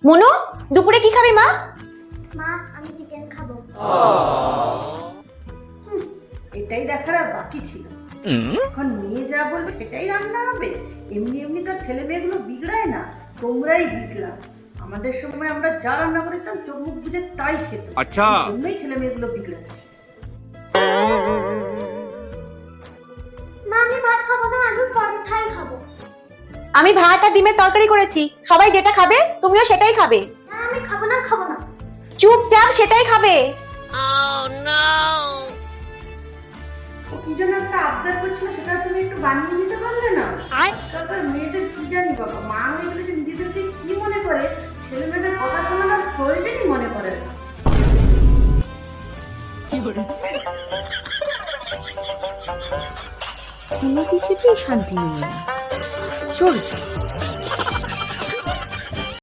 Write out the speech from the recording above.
মনু, দুপুরে কি খাবি মা? মা, আমি চিকেন খাবো। এটাই দেখার আর বাকি ছিল। এখন মেয়ে যা বলবে সেটাই রান্না হবে। এমনি এমনি তো ছেলে মেয়েগুলো বিগড়ায় না, তোমরাই বিগড়া। আমাদের সময় আমরা যা রান্না করতাম চোখ মুখ বুঝে তাই খেত। আচ্ছা, এই জন্যই ছেলে মেয়েগুলো বিগড়াচ্ছে। মা, আমি ভাত খাবো না, আমি পরোটাই খাবো। আমি ভাত আর ডিমের তরকারি করেছি, সবাই যেটা খাবে তুমিও সেটাই খাবে। না, আমি খাবো না, খাবো না। চুপচাপ সেটাই খাবে। ও কি যেন একটা আবদার করছিল, সেটা তুমি একটু বানিয়ে দিতে পারলে না? আজকালকার মেয়েদের কি জানি বাবা, মা হয়ে গেলে যে নিজেদেরকে কি মনে করে, ছেলে মেয়েদের কথা শোনানোর প্রয়োজনই মনে করে না। কোনো কিছুতেই শান্তি নেই। আশ্চর্য।